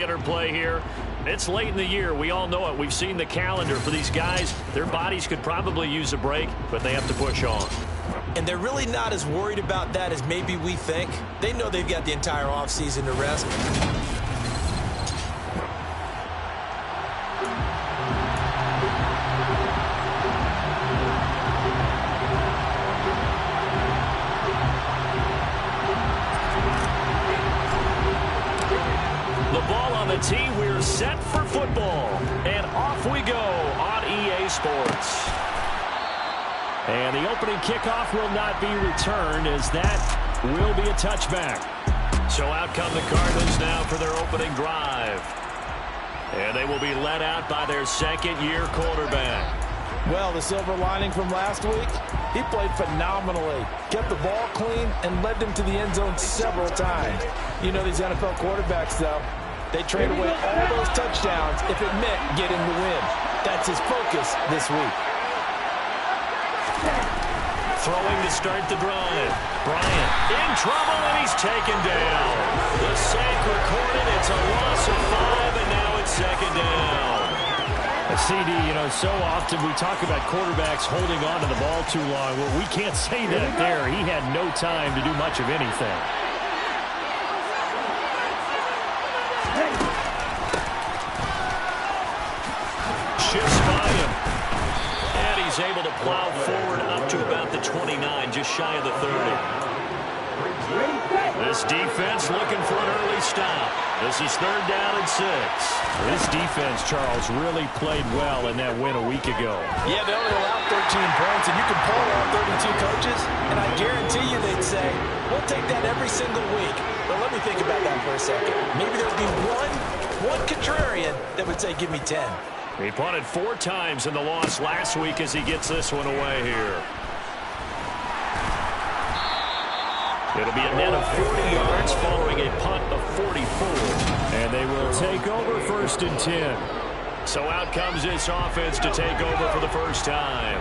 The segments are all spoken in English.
Play here. It's late in the year. We all know it. We've seen the calendar for these guys. Their bodies could probably use a break, but they have to push on. And they're really not as worried about that as maybe we think. They know they've got the entire offseason to rest. Tee, we're set for football, and off we go on EA Sports. And the opening kickoff will not be returned, as that will be a touchback. So out come the Cardinals now for their opening drive. And they will be led out by their second-year quarterback. Well, the silver lining from last week, he played phenomenally, kept the ball clean, and led them to the end zone several times. You know these NFL quarterbacks, though. They trade away all those touchdowns if it meant getting the win. That's his focus this week. Throwing to start the drive. Bryant in trouble, and he's taken down. The sack recorded. It's a loss of 5, and now it's second down. CD, you know, so often we talk about quarterbacks holding on to the ball too long. Well, we can't say that there. He had no time to do much of anything. Shifts by him. And he's able to plow forward up to about the 29, just shy of the 30. This defense looking for an early stop. This is 3rd down and 6. This defense, Charles, really played well in that win a week ago. Yeah, they only allowed 13 points, and you can pull all 32 coaches, and I guarantee you they'd say, we'll take that every single week. But let me think about that for a second. Maybe there'd be one contrarian that would say, give me 10. He punted 4 times in the loss last week as he gets this one away here. It'll be a net of 40 yards following a punt of 44. And they will take over 1st and 10. So out comes this offense to take over for the first time.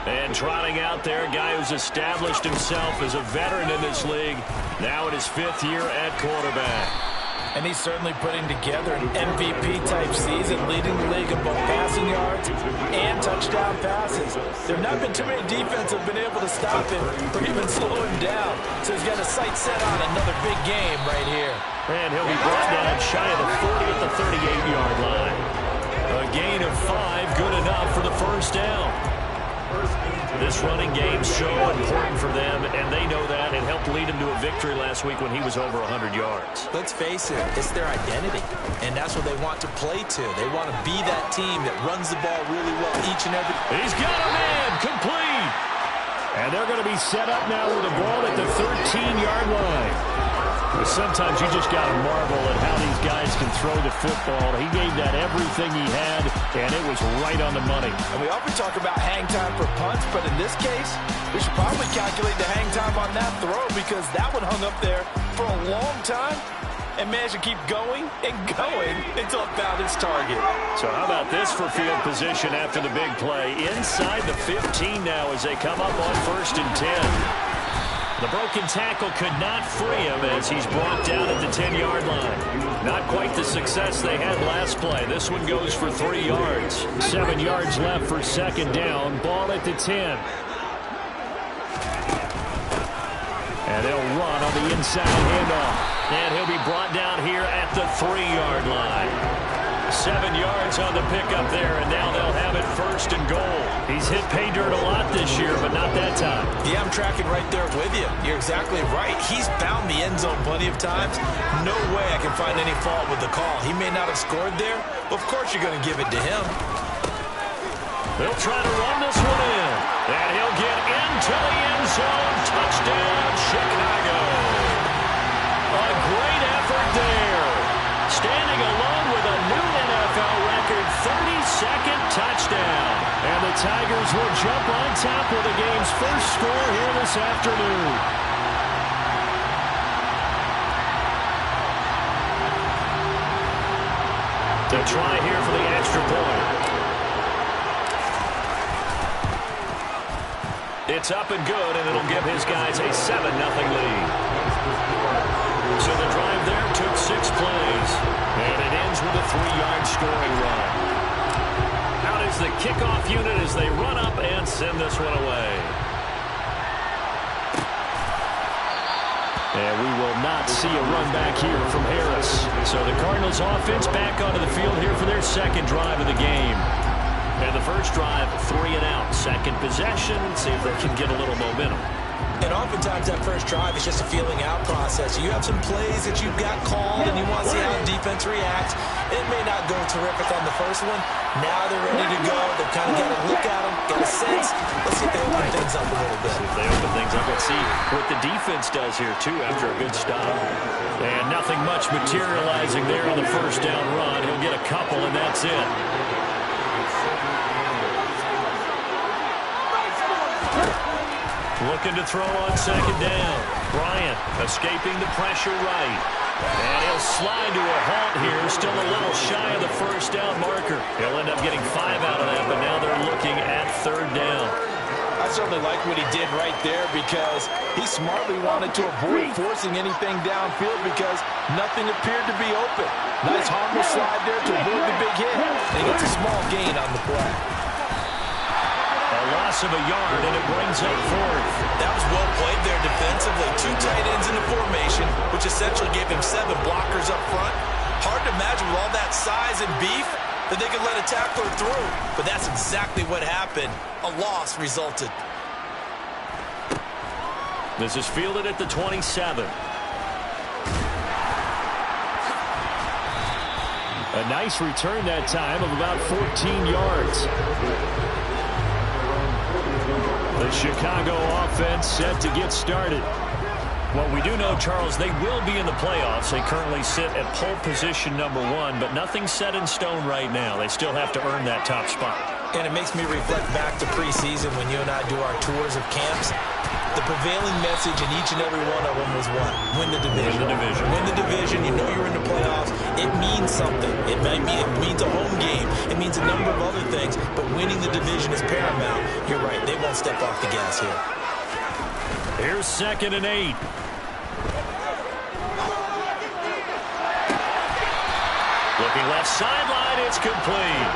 And trotting out there, a guy who's established himself as a veteran in this league, now in his 5th year at quarterback. And he's certainly putting together an MVP-type season, leading the league in both passing yards and touchdown passes. There have not been too many defenses have been able to stop him or even slow him down. So he's got a sight set on another big game right here. And he'll be brought down shy of the 40 at the 38-yard line. A gain of 5, good enough for the first down. This running game's so important for them, and they know that. It helped lead him to a victory last week when he was over 100 yards. Let's face it, it's their identity, and that's what they want to play to. They want to be that team that runs the ball really well each and every. He's got a man, complete. And they're going to be set up now with the ball at the 13-yard line. But sometimes you just got to marvel at how these guys can throw the football. He gave that everything he had, and it was right on the money. And we often talk about hang time for punts, but in this case, we should probably calculate the hang time on that throw because that one hung up there for a long time and managed to keep going and going until it found its target. So how about this for field position after the big play? Inside the 15 now as they come up on 1st and 10. The broken tackle could not free him as he's brought down at the 10-yard line. Not quite the success they had last play. This one goes for 3 yards. 7 yards left for 2nd down. Ball at the 10. And they'll run on the inside handoff. And he'll be brought down here at the 3-yard line. 7 yards on the pickup there, and now they'll have it 1st and goal. He's hit pay dirt a lot this year, but not that time. Yeah, I'm tracking right there with you. You're exactly right. He's found the end zone plenty of times. No way I can find any fault with the call. He may not have scored there, but of course you're going to give it to him. They'll try to run this one in, and he'll get into the end zone. Touchdown, Chicago. A great effort there. Standing alone with a new NFL record 32nd touchdown. And the Tigers will jump on top with the game's first score here this afternoon. They'll try here for the extra point. It's up and good, and it'll give his guys a 7-0 lead. So the drive there took 6 plays. scoring run. Out is the kickoff unit as they run up and send this one away. And we will not see a run back here from Harris. So the Cardinals offense back onto the field here for their second drive of the game. And the first drive, 3 and out. Second possession, see if they can get a little momentum. And oftentimes that first drive is just a feeling out process. You have some plays that you've got called and you want to see how the defense reacts. It may not go terrific on the first one. Now they're ready to go. They've kind of got a look at them, got a sense. Let's see if they open things up a little bit. See if they open things up. Let's see what the defense does here, too, after a good stop. And nothing much materializing there on the first down run. He'll get a couple, and that's it. Looking to throw on second down. Bryant escaping the pressure right. And he'll slide to a halt here. Still a little shy of the first down marker. He'll end up getting 5 out of that, but now they're looking at third down. I certainly like what he did right there because he smartly wanted to avoid forcing anything downfield because nothing appeared to be open. Nice harmless slide there to avoid the big hit. And he gets a small gain on the play. A loss of a yard, and it brings up fourth. That was well played there defensively. 2 tight ends in the formation, which essentially gave him 7 blockers up front. Hard to imagine with all that size and beef that they could let a tackler through. But that's exactly what happened. A loss resulted. This is fielded at the 27. A nice return that time of about 14 yards. The Chicago offense set to get started. Well, we do know, Charles, they will be in the playoffs. They currently sit at pole position number 1, but nothing's set in stone right now. They still have to earn that top spot. And it makes me reflect back to preseason when you and I do our tours of camps. The prevailing message in each and every one of them was what? Win the division. Win the division. Win the division. You know you're in the playoffs. It means something. It means a home game. It means a number of other things. But winning the division is paramount. You're right. They won't step off the gas here. Here's 2nd and 8. Looking left sideline. It's complete.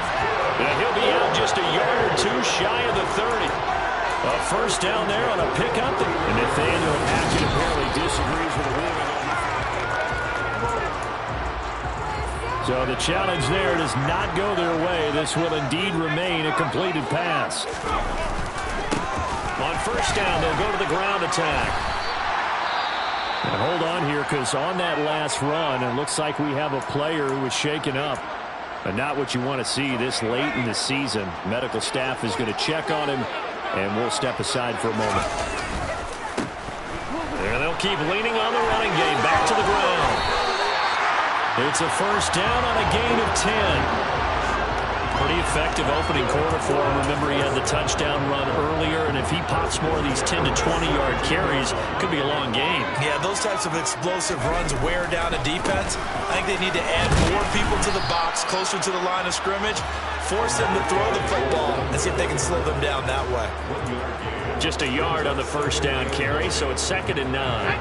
And he'll be out just a yard or 2 shy of the 30. A first down there on a pickup. And Nathaniel Hackett apparently disagrees with the ruling. So the challenge there does not go their way. This will indeed remain a completed pass. On first down, they'll go to the ground attack. And hold on here, because on that last run, it looks like we have a player who was shaken up. But not what you want to see this late in the season. Medical staff is going to check on him. And we'll step aside for a moment. And they'll keep leaning on the running game. Back to the ground. It's a first down on a gain of 10. Pretty effective opening quarter for him. Remember, he had the touchdown run earlier, and if he pops more of these 10 to 20-yard carries, it could be a long game. Yeah, those types of explosive runs wear down a defense. I think they need to add more people to the box, closer to the line of scrimmage, force them to throw the football, and see if they can slow them down that way. Just a yard on the first down carry, so it's 2nd and 9.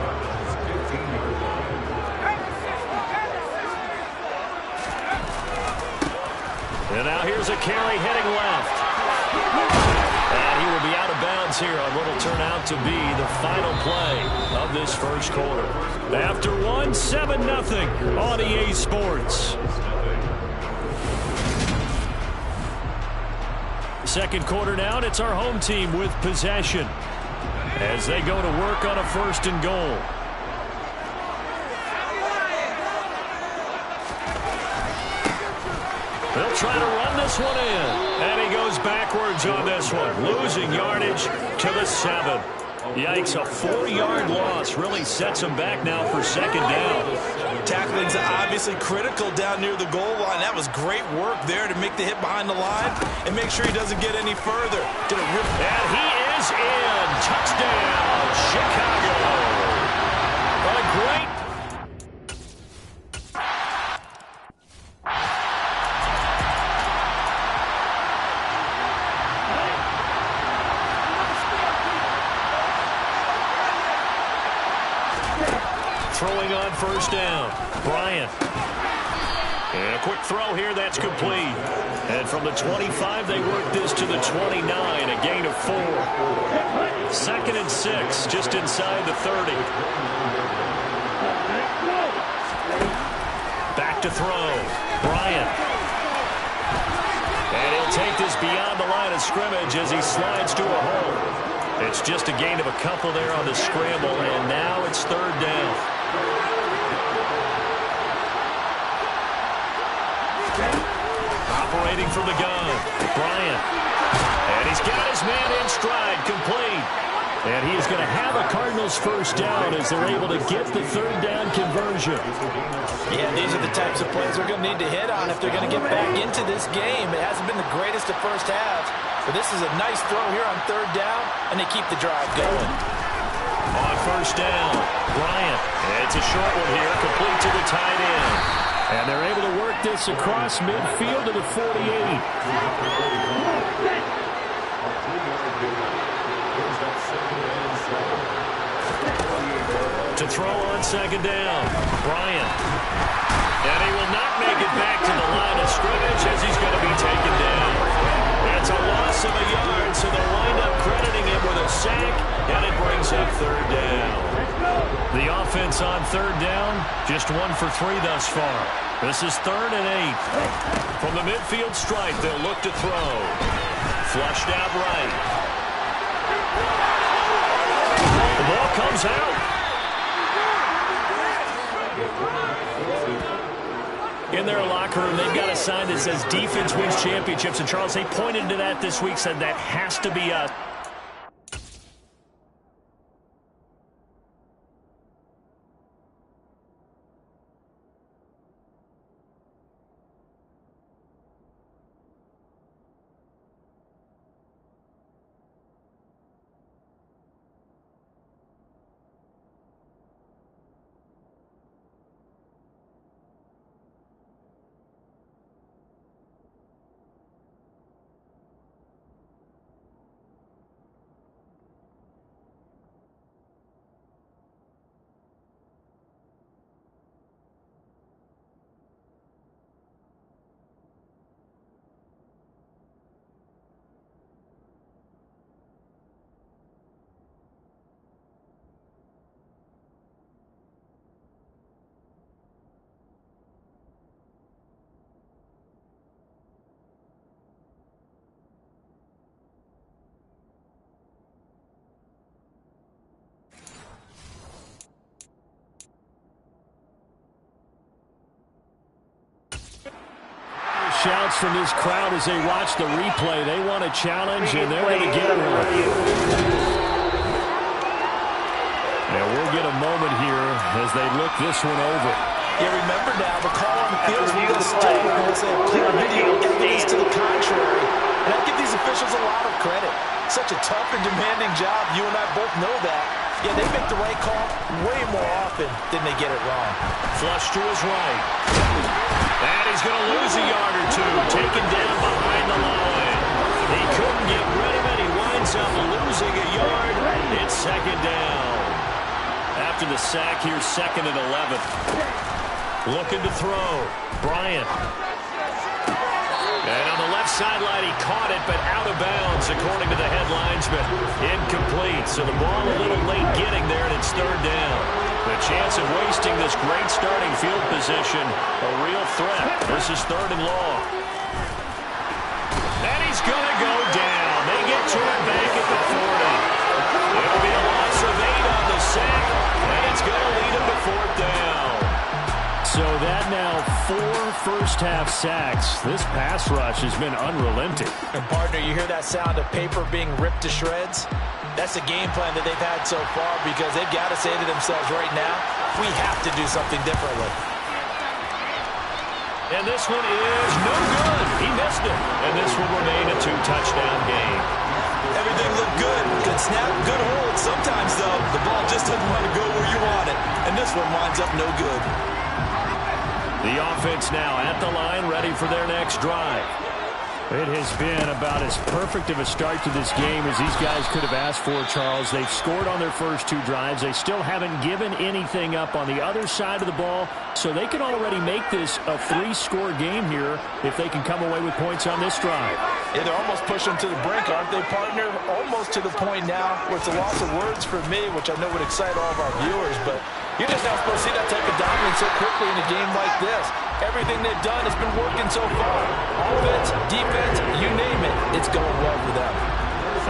And now here's a carry heading left. And he will be out of bounds here on what will turn out to be the final play of this first quarter. After 1, 7-0 on EA Sports. Second quarter now, and it's our home team with possession as they go to work on a 1st and goal. They'll try to run this one in. And he goes backwards on this one. Losing yardage to the 7. Yikes, a 4-yard loss really sets him back now for 2nd down. Tackling's obviously critical down near the goal line. That was great work there to make the hit behind the line and make sure he doesn't get any further. And he is in. Touchdown, Chicago. A great throwing on first down. Bryant. And a quick throw here, that's complete. And from the 25, they work this to the 29, a gain of 4. 2nd and 6, just inside the 30. Back to throw. Bryant. And he'll take this beyond the line of scrimmage as he slides to a hole. It's just a gain of a couple there on the scramble, and now it's 3rd down. Operating from the gun, Bryant. And he's got his man in stride, complete. And he is going to have a Cardinals first down as they're able to get the 3rd down conversion. Yeah, these are the types of plays they're going to need to hit on if they're going to get back into this game. It hasn't been the greatest of first halves, but this is a nice throw here on 3rd down, and they keep the drive going. On 1st down, Bryant. It's a short one here, complete to the tight end. And they're able to work this across midfield to the 48. To throw on 2nd down, Bryant. And he will not make it back to the line of scrimmage as he's going to be taken down. That's a loss of a yard, so they'll wind up crediting him with a sack, and it brings up 3rd down. The offense on 3rd down, just 1 for 3 thus far. This is 3rd and 8. From the midfield stripe, they'll look to throw. Flushed out right. The ball comes out. In their locker room, they've got a sign that says defense wins championships. And, Charles, they pointed to that this week, said that has to be us. Shouts from this crowd as they watch the replay. They want a challenge, and they're going to get one. And we'll get a moment here as they look this one over. Yeah, remember now, the call on the field is we're going to stay. We're going to say clear video evidence to the contrary. And I give these officials a lot of credit. Such a tough and demanding job. You and I both know that. Yeah, they make the right call way more often than they get it wrong. Flush to his right. And he's going to lose a yard or two, taken down behind the line. He couldn't get rid of it. He winds up losing a yard. It's 2nd down. After the sack, here's 2nd and 11. Looking to throw. Bryant. And on the left sideline, he caught it, but out of bounds, according to the head linesman. Incomplete, so the ball a little late getting there, and it's 3rd down. The chance of wasting this great starting field position, a real threat. This is 3rd and long. And he's going to go down. They get to it back at the 40. It'll be a loss of 8 on the sack, and it's going to lead him to 4th down. So that now 4 first-half sacks. This pass rush has been unrelenting. And, partner, you hear that sound of paper being ripped to shreds? That's the game plan that they've had so far because they've got to say to themselves right now, we have to do something differently. And this one is no good. He missed it. And this will remain a 2-touchdown game. Everything looked good. Good snap, good hold. Sometimes, though, the ball just doesn't want to go where you want it. And this one winds up no good. The offense now at the line, ready for their next drive. It has been about as perfect of a start to this game as these guys could have asked for, Charles. They've scored on their first 2 drives. They still haven't given anything up on the other side of the ball, so they can already make this a 3-score game here if they can come away with points on this drive. Yeah, they're almost pushing to the brink, aren't they, partner? Almost to the point now where it's a loss of words for me, which I know would excite all of our viewers, but you're just not supposed to see that type of dominance so quickly in a game like this. Everything they've done has been working so far. Offense, defense, you name it, it's going well for them.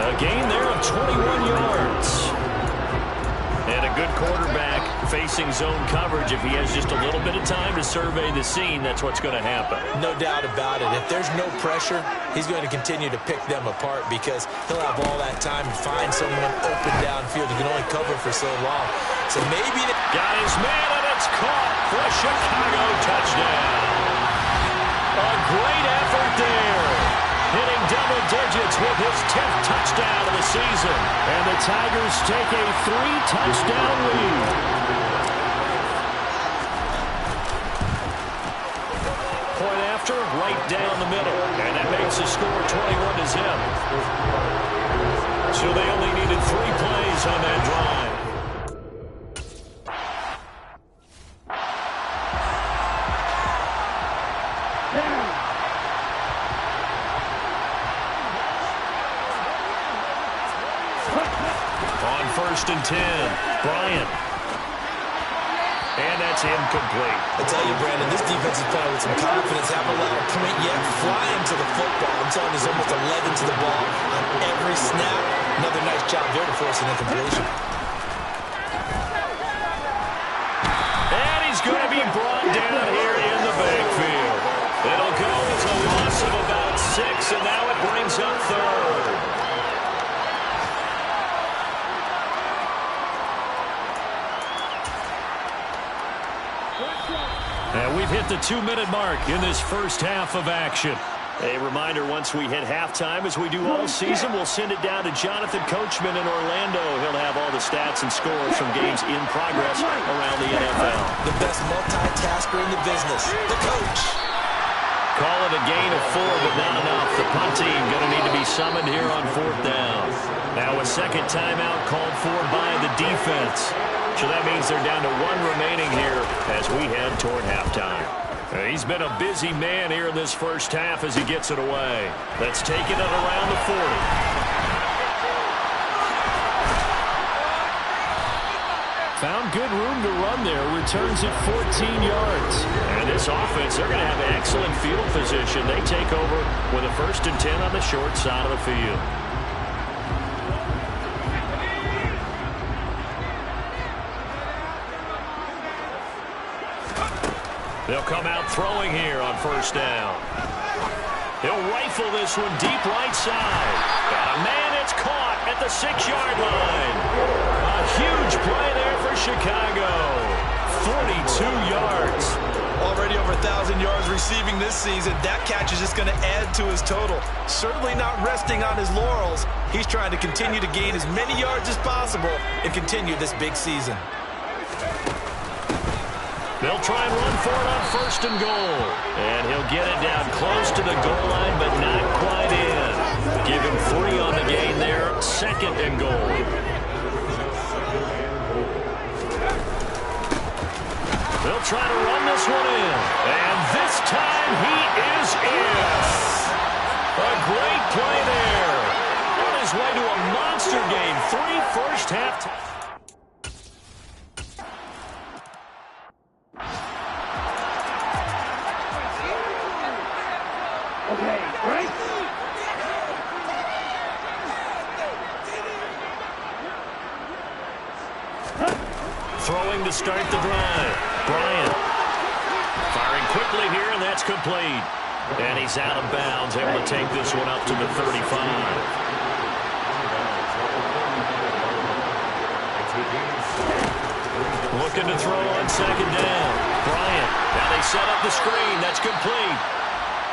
A gain there of 21 yards. And a good quarterback facing zone coverage. If he has just a little bit of time to survey the scene, that's what's going to happen. No doubt about it. If there's no pressure, he's going to continue to pick them apart because he'll have all that time to find someone open downfield who can only cover for so long. So maybe... Got his man, and it's caught for a Chicago touchdown. A great effort there. Hitting double digits with his 10th touchdown of the season. And the Tigers take a 3-touchdown lead. Point after, right down the middle. And that makes the score 21-0. So they only needed 3 plays on that drive. On 1st and 10, Bryant. And that's incomplete. I tell you, Brandon, this defense is playing with some confidence. Haven't allowed a point yet. Flying to the football. I'm telling you, there's almost 11 to the ball on every snap. Another nice job there to force an incompletion. And he's going to be brought down here in the backfield. It'll go as a loss of about 6, and now it brings up 3rd. And we've hit the 2-minute mark in this first half of action. A reminder, once we hit halftime, as we do all season, we'll send it down to Jonathan Coachman in Orlando. He'll have all the stats and scores from games in progress around the NFL. The best multitasker in the business, the coach. Call it a gain of 4, but not enough. The punt team going to need to be summoned here on 4th down. Now a second timeout called for by the defense. So that means they're down to 1 remaining here as we head toward halftime. He's been a busy man here in this first half as he gets it away. Let's take it at around the 40. Found good room to run there. Returns at 14 yards. And this offense, they're going to have excellent field position. They take over with a 1st and 10 on the short side of the field. They'll come out throwing here on 1st down. He'll rifle this one deep right side. Got a man, it's caught at the 6-yard line. A huge play there for Chicago. 42 yards. Already over 1,000 yards receiving this season. That catch is just going to add to his total. Certainly not resting on his laurels. He's trying to continue to gain as many yards as possible and continue this big season. They'll try and run for it on 1st and goal. And he'll get it down close to the goal line, but not quite in. Give him 3 on the gain there. 2nd and goal. They'll try to run this one in. And this time he is in. A great play there. On his way to a monster game. 3 first half. Throwing to start the drive. Bryant firing quickly here, and that's complete. And he's out of bounds, able to take this one up to the 35. Looking to throw on 2nd down. Bryant. Now they set up the screen. That's complete.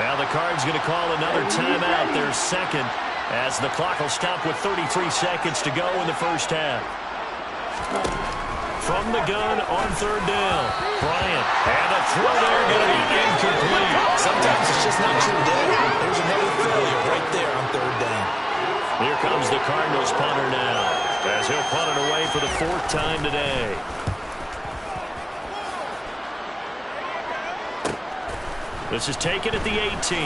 Now the Cards going to call another timeout. Their 2nd, as the clock will stop with 33 seconds to go in the first half. From the gun on 3rd down. Bryant. And a throw there going to be incomplete. Sometimes it's just not your day. There's another throw. comes the Cardinals punter now, as he'll punt it away for the 4th time today. This is taken at the 18.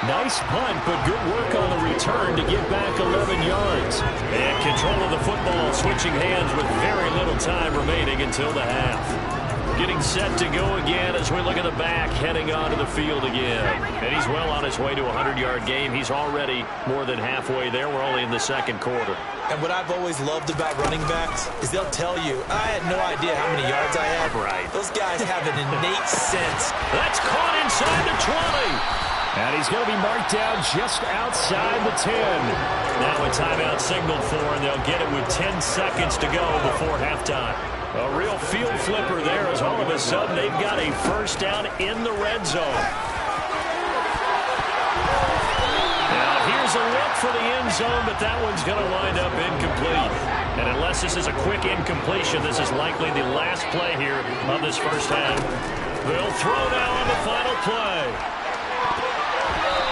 Nice punt, but good work on the return to get back 11 yards. And control of the football, switching hands with very little time remaining until the half. Getting set to go again as we look at the back, heading onto the field again. And he's well on his way to a 100-yard game. He's already more than halfway there. We're only in the 2nd quarter. And what I've always loved about running backs is they'll tell you, I had no idea how many yards I had. Right. Those guys have an innate sense. That's caught inside the 20. And he's going to be marked down just outside the 10. Now a timeout signaled for, and they'll get it with 10 seconds to go before halftime. A real field flipper there as all of a sudden they've got a 1st down in the red zone. Now here's a look for the end zone, but that one's going to wind up incomplete. And unless this is a quick incompletion, this is likely the last play here of this 1st half. They'll throw now on the final play.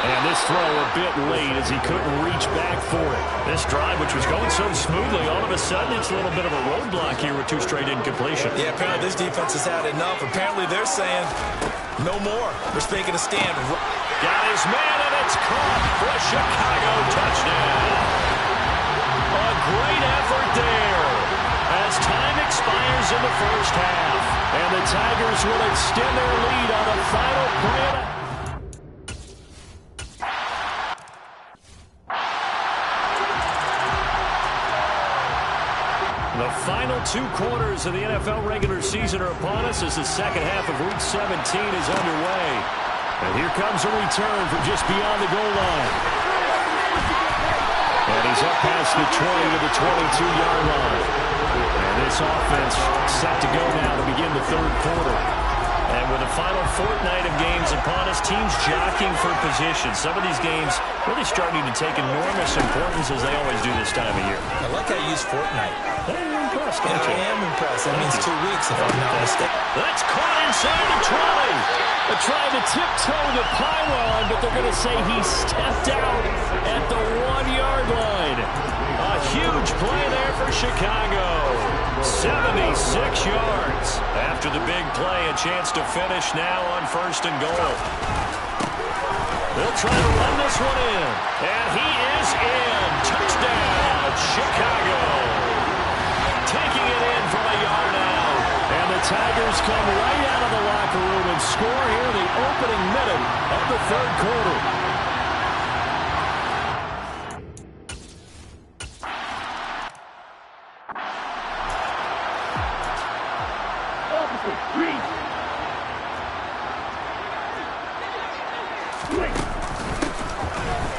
And this throw a bit late as he couldn't reach back for it. This drive, which was going so smoothly, all of a sudden it's a little bit of a roadblock here with 2 straight incompletions. Yeah, apparently this defense has had enough. Apparently they're saying no more. They're making a stand. Got his man, and it's caught for a Chicago touchdown. A great effort there as time expires in the 1st half. And the Tigers will extend their lead on the final play. The final 2 quarters of the NFL regular season are upon us as the 2nd half of Week 17 is underway. And here comes a return from just beyond the goal line. And he's up past the 20 to the 22-yard line. And this offense set to go now to begin the 3rd quarter. And with the final fortnight of games upon us, teams jockeying for position. Some of these games really starting to take enormous importance as they always do this time of year. I like how you use fortnight. You're impressed, Yeah, aren't you? I am impressed. That means 2 weeks if I'm not mistaken. That's caught inside the 20. They're trying to tiptoe the pylon, but they're going to say he stepped out at the 1-yard line. A huge play there for Chicago. 76 yards. After the big play, a chance to finish now on 1st and goal. They'll try to run this one in. And he is in. Touchdown, Chicago. Taking it in from a yard out. And the Tigers come right out of the locker room and score here in the opening minute of the 3rd quarter.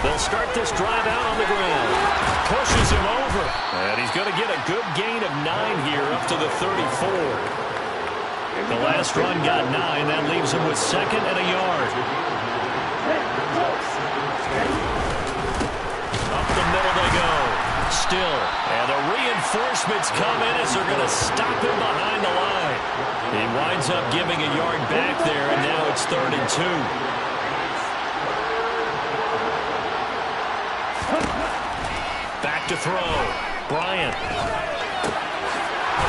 They'll start this drive out on the ground. Pushes him over. And he's going to get a good gain of 9 here up to the 34. The last run got 9. That leaves him with 2nd and a yard. Up the middle they go. Still. And the reinforcements come in as they're going to stop him behind the line. He winds up giving a yard back there, and now it's 3rd and 2. Back to throw. Bryant.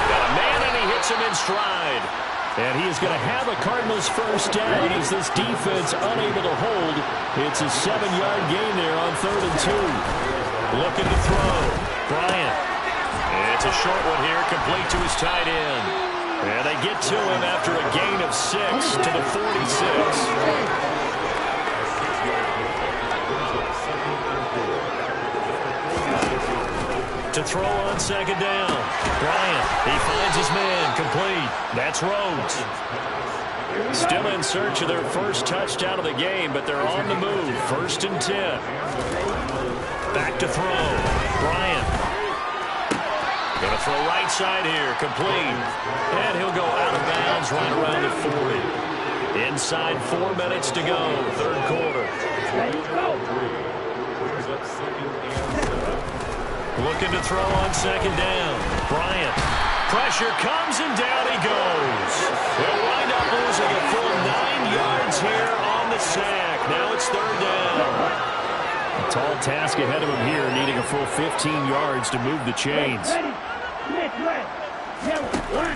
Got a man, and he hits him in stride. And he is going to have a Cardinals 1st down as this defense unable to hold. It's a 7-yard gain there on 3rd and 2. Looking to throw. Bryant. It's a short one here, complete to his tight end. And they get to him after a gain of 6 to the 46. To throw on 2nd down. Bryant, he finds his man, complete. That's Rhodes. Still in search of their 1st touchdown of the game, but they're on the move. 1st and 10. Back to throw. Bryant. Going to throw right side here, complete. And he'll go out of bounds right around the 40. Inside 4 minutes to go, 3rd quarter. Looking to throw on 2nd down. Bryant. Pressure comes and down he goes. They'll wind up losing a full 9 yards here on the sack. Now task ahead of him here, needing a full 15 yards to move the chains.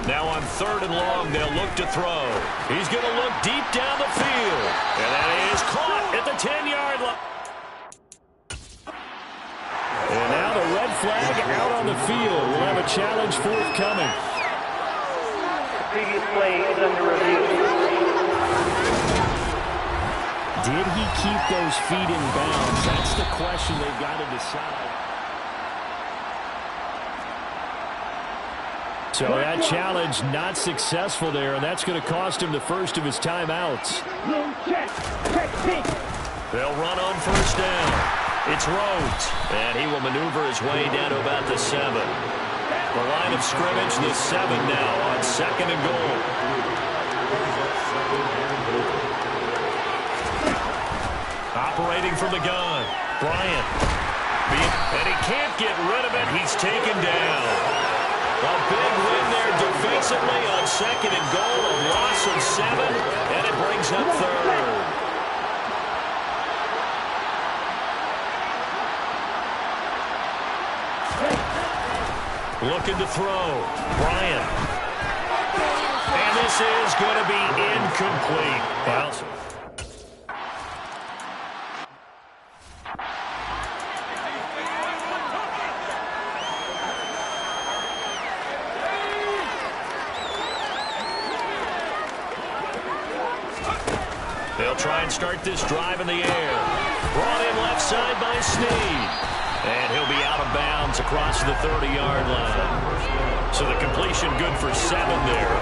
Now on 3rd and long, they'll look to throw. He's going to look deep down the field. And that is caught at the 10-yard line. And now the red flag out on the field. We'll have a challenge forthcoming. Previous play is under review. Did he keep those feet in bounds? That's the question they've got to decide. So that challenge not successful there, and that's going to cost him the first of his timeouts. They'll run on 1st down. It's Rhodes, and he will maneuver his way down to about the 7. The line of scrimmage, the 7 now on 2nd and goal. Operating from the gun, Bryant. And he can't get rid of it. He's taken down. A big win there defensively on 2nd and goal, a loss of 7, and it brings up 3rd. Looking to throw, Bryant. And this is going to be incomplete. Well, they'll try and start this drive in the air. Brought in left side by Snead. And he'll be out of bounds across the 30-yard line. So the completion good for 7 there.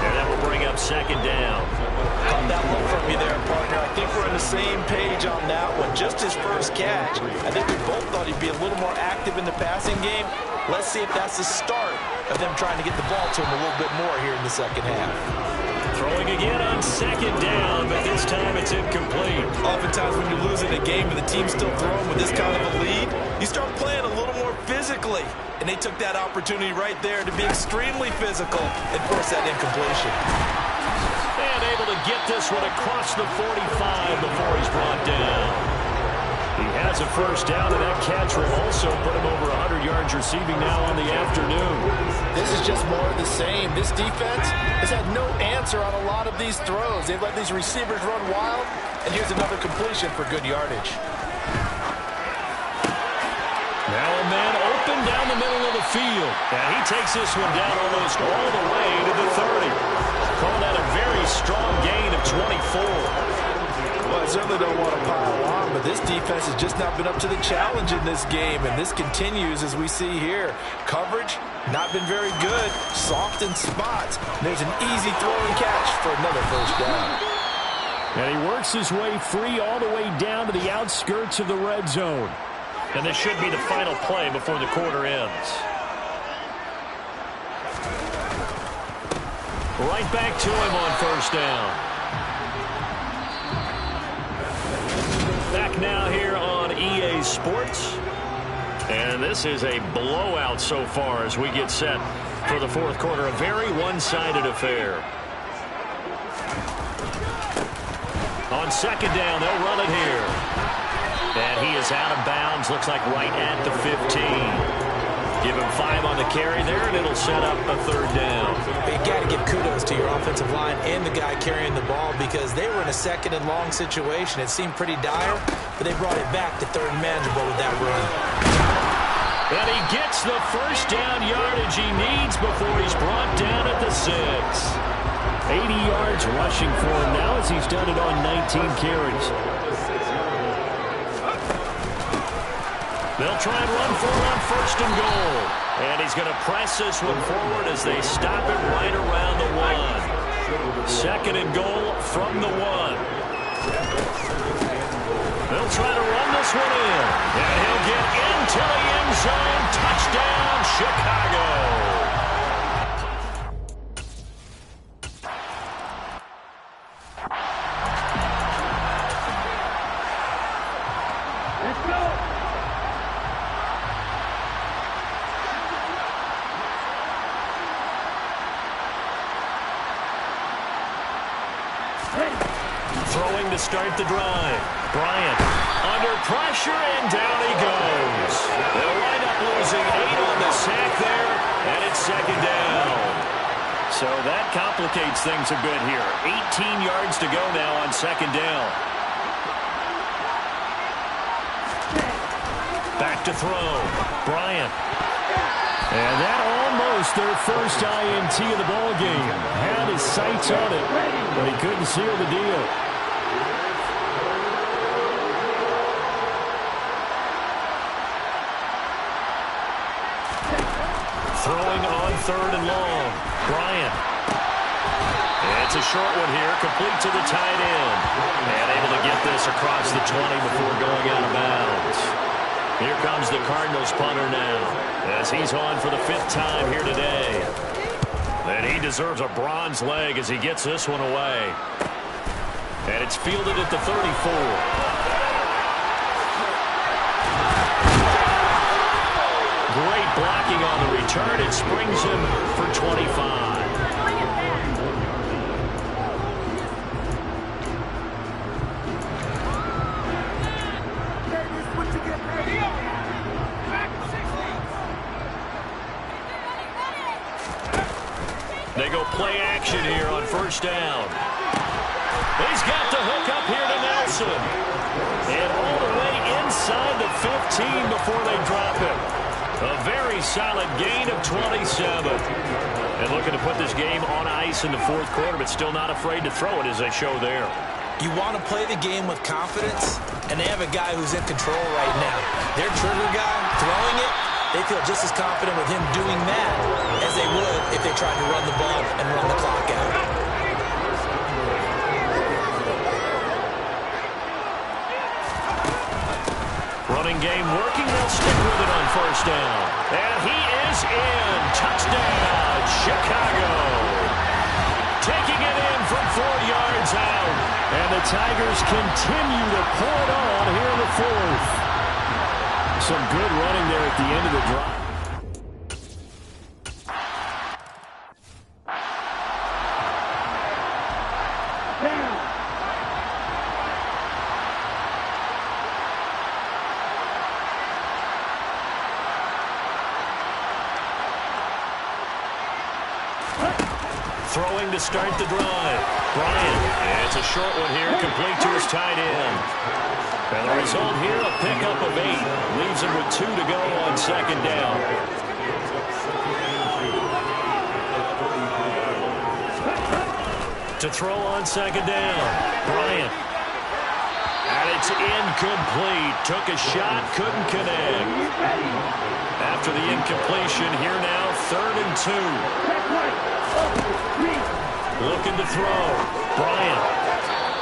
And that will bring up 2nd down. Caught that look from you there, partner. I think we're on the same page on that one. Just his first catch. I think we both thought he'd be a little more active in the passing game. Let's see if that's the start of them trying to get the ball to him a little bit more here in the second half. Throwing again on 2nd down, but this time it's incomplete. Oftentimes when you're losing a game and the team's still throwing with this kind of a lead, you start playing a little more physically. And they took that opportunity right there to be extremely physical and force that incompletion. And able to get this one across the 45 before he's brought down. He has a first down, and that catch will also put him over 100 yards receiving now on the afternoon. This is just more of the same. This defense has had no answer on a lot of these throws. They've let these receivers run wild, and here's another completion for good yardage. Now a man open down the middle of the field. And he takes this one down almost all the way to the 30. Call that a very strong gain of 24. Well, I certainly don't want to pile on, but this defense has just not been up to the challenge in this game, and this continues as we see here. Coverage, not been very good. Soft in spots. There's an easy throw and catch for another first down. And he works his way free all the way down to the outskirts of the red zone. And this should be the final play before the quarter ends. Right back to him on first down. Back now here on EA Sports. And this is a blowout so far as we get set for the fourth quarter. A very one-sided affair. On second down, they'll run it here. And he is out of bounds. Looks like right at the 15. Give him 5 on the carry there, and it'll set up a third down. You got to give kudos to your offensive line and the guy carrying the ball because they were in a second and long situation. It seemed pretty dire, but they brought it back to third and manageable with that run. And he gets the first down yardage he needs before he's brought down at the 6. 80 yards rushing for him now as he's done it on 19 carries. They'll try and run for it on first and goal. And he's going to press this one forward as they stop it right around the 1. Second and goal from the 1. They'll try to run this one in. And he'll get into the end zone. Touchdown, Chicago. Throwing to start the drive. Bryant. Under pressure, and down he goes. They'll wind up losing 8 on the sack there, and it's second down. So that complicates things a bit here. 18 yards to go now on second down. Back to throw. Bryant. And that almost their first INT of the ball game. Had his sights on it, but he couldn't seal the deal. Throwing on third and long. Bryant. It's a short one here, complete to the tight end. And able to get this across the 20 before going out of bounds. Here comes the Cardinals punter now, as he's on for the 5th time here today. And he deserves a bronze leg as he gets this one away. And it's fielded at the 34. Great blocking on the return. It springs him for 25. They go play action here on first down. He's got the hook up here to Nelson. And all the way inside the 15 before they drop him. A very solid gain of 27. And looking to put this game on ice in the 4th quarter, but still not afraid to throw it as they show there. You want to play the game with confidence, and they have a guy who's in control right now. Their trigger guy throwing it, they feel just as confident with him doing that as they would if they tried to run the ball and run the clock out. Running game working. They'll stick with it on first down. And he is in. Touchdown, Chicago. Taking it in from 4 yards out. And the Tigers continue to pour it on here in the 4th. Some good running there at the end of the drive. Throwing to start the drive. Bryant. It's a short one here, complete to his tight end. And the result here, a pickup of 8. Leaves him with 2 to go on second down. To throw on second down. Bryant. And it's incomplete. Took a shot, couldn't connect. After the incompletion, here now, 3rd and 2. Looking to throw. Bryant.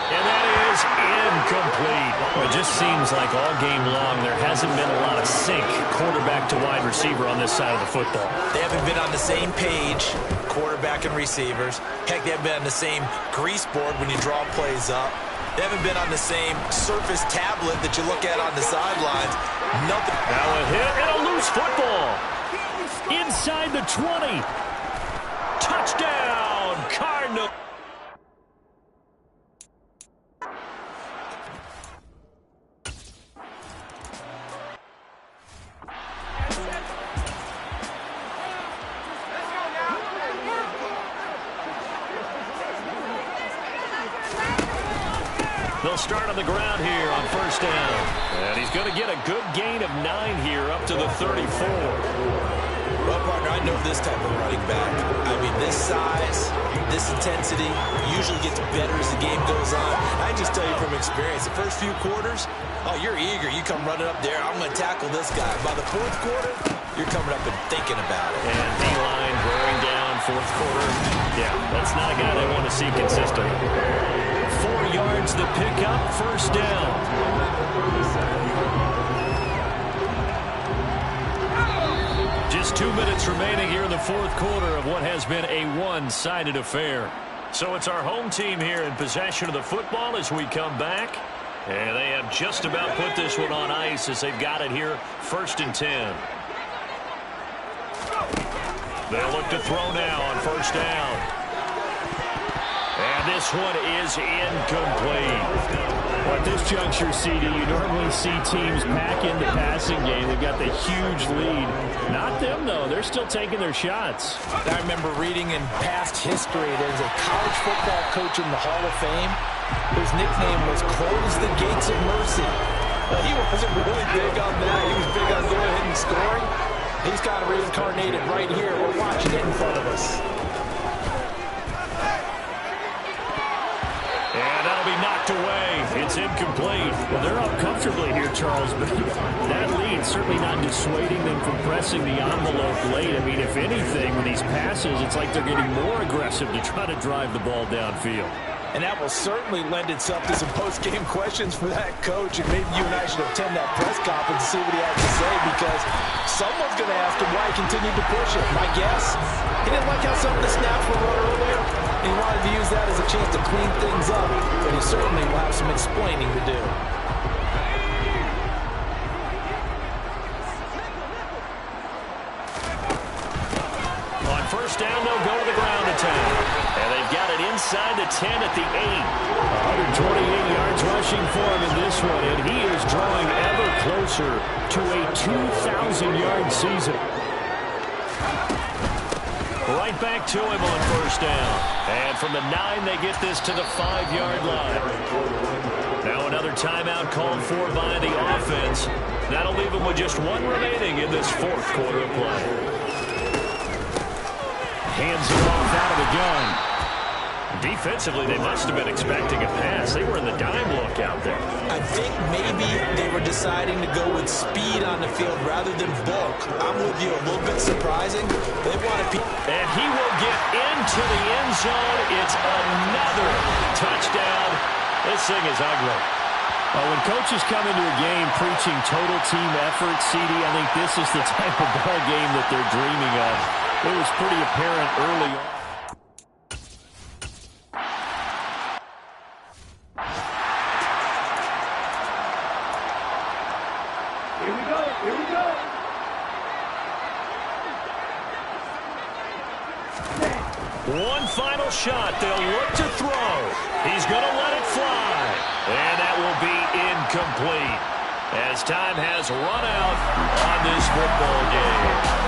And that is incomplete. It just seems like all game long there hasn't been a lot of sync quarterback to wide receiver on this side of the football. They haven't been on the same page, quarterback and receivers. Heck, they haven't been on the same grease board when you draw plays up. They haven't been on the same surface tablet that you look at on the sidelines. Nothing. Now a hit and a loose football. Inside the 20. Touchdown, Cardinals. They'll start on the ground here on first down. And he's going to get a good gain of 9 here up to the 34. Well, partner, I know this type of running back. I mean, this size, this intensity usually gets better as the game goes on. I just tell you from experience, the first few quarters, oh, you're eager. You come running up there. I'm going to tackle this guy. By the 4th quarter, you're coming up and thinking about it. And D-line wearing down 4th quarter. Yeah, that's not a guy they want to see consistent. 4 yards the pickup, first down. Just 2 minutes remaining here in the 4th quarter of what has been a one-sided affair. So it's our home team here in possession of the football as we come back. And they have just about put this one on ice as they've got it here, 1st and 10. They'll look to throw now on first down. And this this one is incomplete. Well, at this juncture, CD, you normally see teams pack in the passing game. They've got the huge lead. Not them, though. They're still taking their shots. I remember reading in past history there's a college football coach in the Hall of Fame whose nickname was Close the Gates of Mercy. Well, he wasn't really big on that. He was big on going ahead and scoring. He's kind of reincarnated right here. We're watching it in front of us. And that'll be knocked away. It's incomplete. Well, they're up comfortably here, Charles, but that lead certainly not dissuading them from pressing the envelope late. I mean, if anything, with these passes, it's like they're getting more aggressive to try to drive the ball downfield. And that will certainly lend itself to some post-game questions for that coach. And maybe you and I should attend that press conference and see what he had to say, because someone's going to ask him why he continued to push it. My guess, he didn't like how some of the snaps were run earlier, and he wanted to use that as a chance to clean things up. But he certainly will have some explaining to do. On first down, they'll go to the ground attack. And they've got it inside the 10 at the 8. 128 yards rushing for him in this one, and he is drawing ever closer to a 2,000-yard season. Right back to him on first down. And from the 9, they get this to the 5-yard line. Now another timeout called for by the offense. That'll leave them with just one remaining in this fourth quarter of play. Hands it off out of the gun. Defensively, they must have been expecting a pass. They were in the dime look out there. I think maybe they were deciding to go with speed on the field rather than bulk. I'm with you, a little bit surprising. They wanted people. And he will get into the end zone. It's another touchdown. This thing is ugly. Well, when coaches come into a game preaching total team effort, CD, I think this is the type of ball game that they're dreaming of. It was pretty apparent early on. One final shot. They'll look to throw. He's going to let it fly. And that will be incomplete as time has run out on this football game.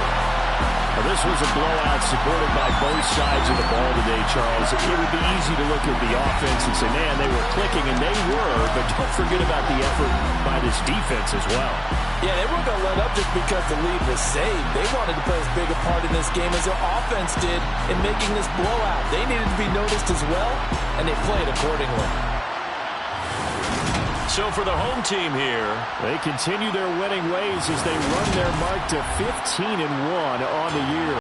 Well, this was a blowout supported by both sides of the ball today, Charles. It would be easy to look at the offense and say, man, they were clicking, and they were, but don't forget about the effort by this defense as well. Yeah, they weren't going to let up just because the lead was saved. They wanted to play as big a part in this game as their offense did in making this blowout. They needed to be noticed as well, and they played accordingly. So for the home team here, they continue their winning ways as they run their mark to 15-1 on the year.